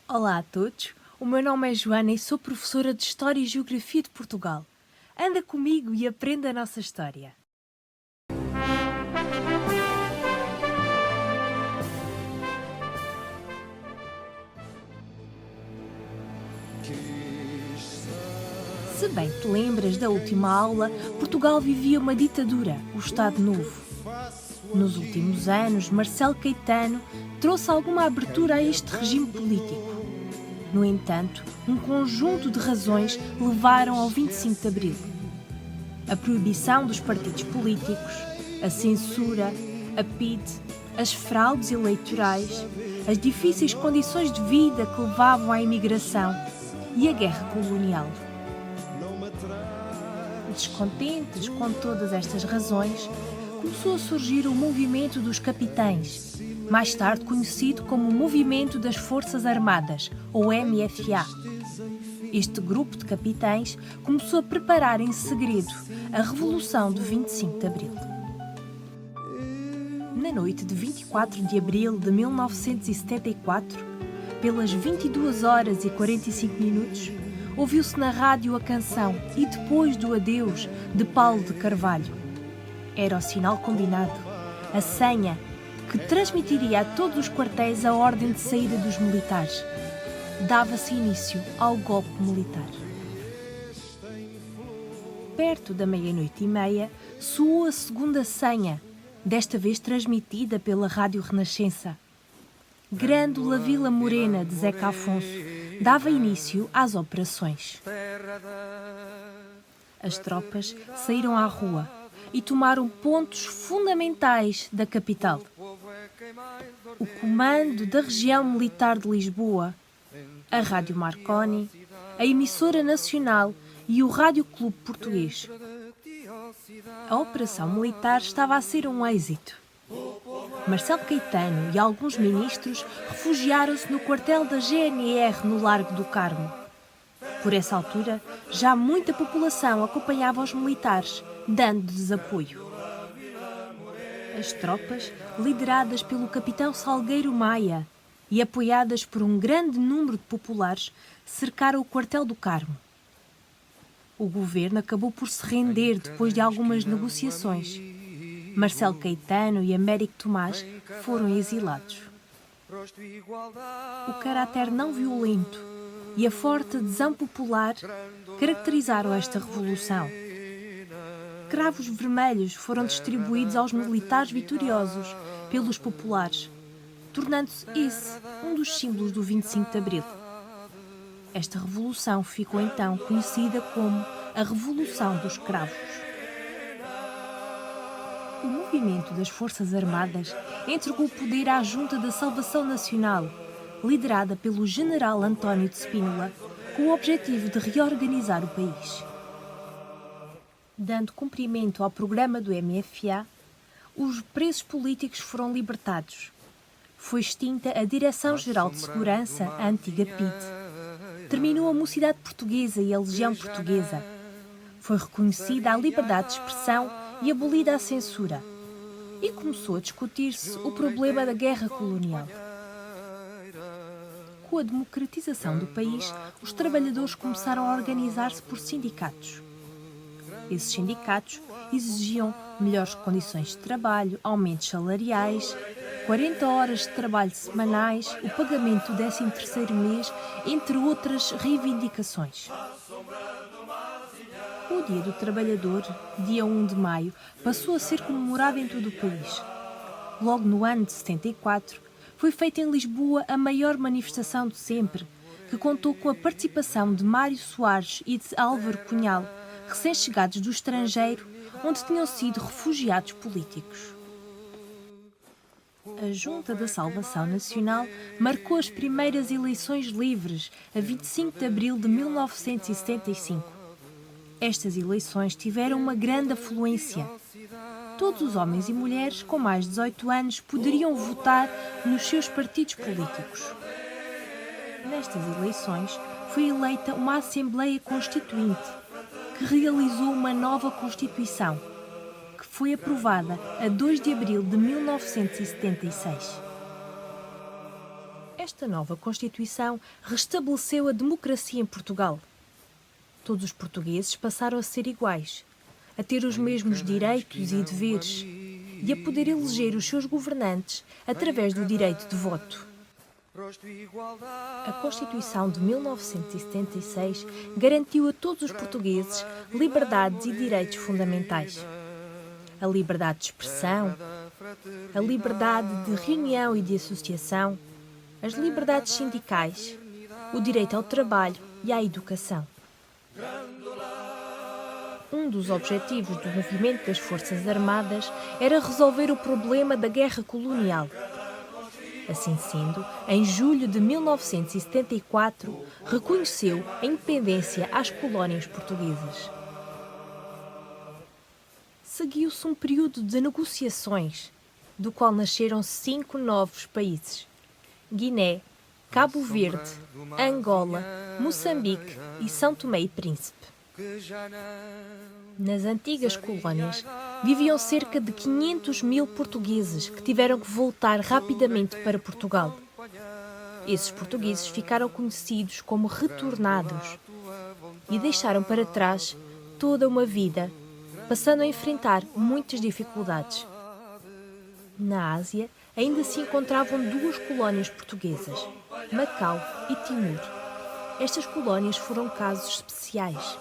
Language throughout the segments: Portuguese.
Olá a todos, o meu nome é Joana e sou professora de História e Geografia de Portugal. Anda comigo e aprenda a nossa história. Se bem te lembras da última aula, Portugal vivia uma ditadura, o Estado Novo. Nos últimos anos, Marcelo Caetano trouxe alguma abertura a este regime político. No entanto, um conjunto de razões levaram ao 25 de Abril. A proibição dos partidos políticos, a censura, a PIDE, as fraudes eleitorais, as difíceis condições de vida que levavam à imigração e a guerra colonial. Descontentes com todas estas razões, começou a surgir o movimento dos capitães, mais tarde conhecido como o Movimento das Forças Armadas, ou MFA. Este grupo de capitães começou a preparar em segredo a Revolução do 25 de Abril. Na noite de 24 de abril de 1974, pelas 22 horas e 45 minutos, ouviu-se na rádio a canção E Depois do Adeus, de Paulo de Carvalho. Era o sinal combinado, a senha que transmitiria a todos os quartéis a ordem de saída dos militares. Dava-se início ao golpe militar. Perto da 00:30, soou a segunda senha, desta vez transmitida pela Rádio Renascença. Grândola Vila Morena, de Zeca Afonso, dava início às operações. As tropas saíram à rua e tomaram pontos fundamentais da capital. O comando da região militar de Lisboa, a Rádio Marconi, a emissora nacional e o Rádio Clube Português. A operação militar estava a ser um êxito. Marcelo Caetano e alguns ministros refugiaram-se no quartel da GNR no Largo do Carmo. Por essa altura, já muita população acompanhava os militares, dando-lhes apoio. As tropas, lideradas pelo capitão Salgueiro Maia e apoiadas por um grande número de populares, cercaram o quartel do Carmo. O governo acabou por se render depois de algumas negociações. Marcelo Caetano e Américo Tomás foram exilados. O caráter não violento e a forte adesão popular caracterizaram esta revolução. Cravos vermelhos foram distribuídos aos militares vitoriosos pelos populares, tornando-se esse um dos símbolos do 25 de Abril. Esta revolução ficou então conhecida como a Revolução dos Cravos. O movimento das Forças Armadas entregou o poder à Junta da Salvação Nacional, liderada pelo general António de Spínola, com o objetivo de reorganizar o país. Dando cumprimento ao programa do MFA, os presos políticos foram libertados. Foi extinta a Direção-Geral de Segurança, a antiga PIDE. Terminou a Mocidade Portuguesa e a Legião Portuguesa. Foi reconhecida a liberdade de expressão e abolida a censura. E começou a discutir-se o problema da guerra colonial. Com a democratização do país, os trabalhadores começaram a organizar-se por sindicatos. Esses sindicatos exigiam melhores condições de trabalho, aumentos salariais, 40 horas de trabalho semanais, o pagamento do 13º mês, entre outras reivindicações. O Dia do Trabalhador, dia 1 de maio, passou a ser comemorado em todo o país. Logo no ano de 74, foi feita em Lisboa a maior manifestação de sempre, que contou com a participação de Mário Soares e de Álvaro Cunhal, recém-chegados do estrangeiro, onde tinham sido refugiados políticos. A Junta da Salvação Nacional marcou as primeiras eleições livres, a 25 de abril de 1975. Estas eleições tiveram uma grande afluência. Todos os homens e mulheres com mais de 18 anos poderiam votar nos seus partidos políticos. Nestas eleições foi eleita uma Assembleia Constituinte, que realizou uma nova Constituição, que foi aprovada a 2 de abril de 1976. Esta nova Constituição restabeleceu a democracia em Portugal. Todos os portugueses passaram a ser iguais, a ter os mesmos direitos e deveres e a poder eleger os seus governantes através do direito de voto. A Constituição de 1976 garantiu a todos os portugueses liberdades e direitos fundamentais. A liberdade de expressão, a liberdade de reunião e de associação, as liberdades sindicais, o direito ao trabalho e à educação. Um dos objetivos do movimento das Forças Armadas era resolver o problema da guerra colonial. Assim sendo, em julho de 1974, reconheceu a independência às colónias portuguesas. Seguiu-se um período de negociações, do qual nasceram 5 novos países: Guiné, Cabo Verde, Angola, Moçambique e São Tomé e Príncipe. Nas antigas colónias viviam cerca de 500 mil portugueses que tiveram que voltar rapidamente para Portugal. Esses portugueses ficaram conhecidos como retornados e deixaram para trás toda uma vida, passando a enfrentar muitas dificuldades. Na Ásia, ainda se encontravam 2 colónias portuguesas, Macau e Timor. Estas colónias foram casos especiais.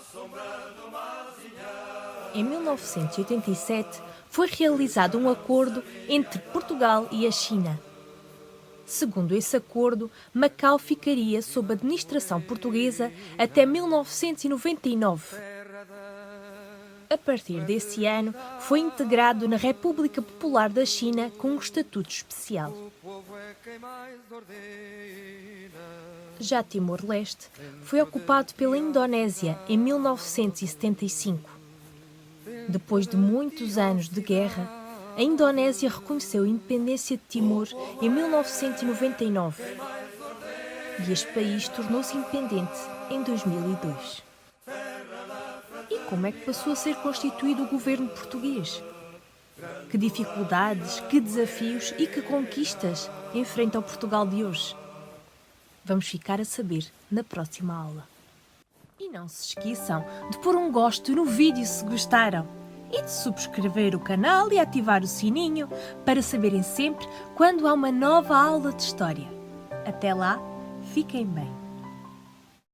Em 1987, foi realizado um acordo entre Portugal e a China. Segundo esse acordo, Macau ficaria sob administração portuguesa até 1999. A partir desse ano, foi integrado na República Popular da China com um estatuto especial. Já Timor-Leste foi ocupado pela Indonésia em 1975. Depois de muitos anos de guerra, a Indonésia reconheceu a independência de Timor em 1999 e este país tornou-se independente em 2002. E como é que passou a ser constituído o governo português? Que dificuldades, que desafios e que conquistas enfrenta o Portugal de hoje? Vamos ficar a saber na próxima aula. E não se esqueçam de pôr um gosto no vídeo se gostaram e de subscrever o canal e ativar o sininho para saberem sempre quando há uma nova aula de História. Até lá, fiquem bem!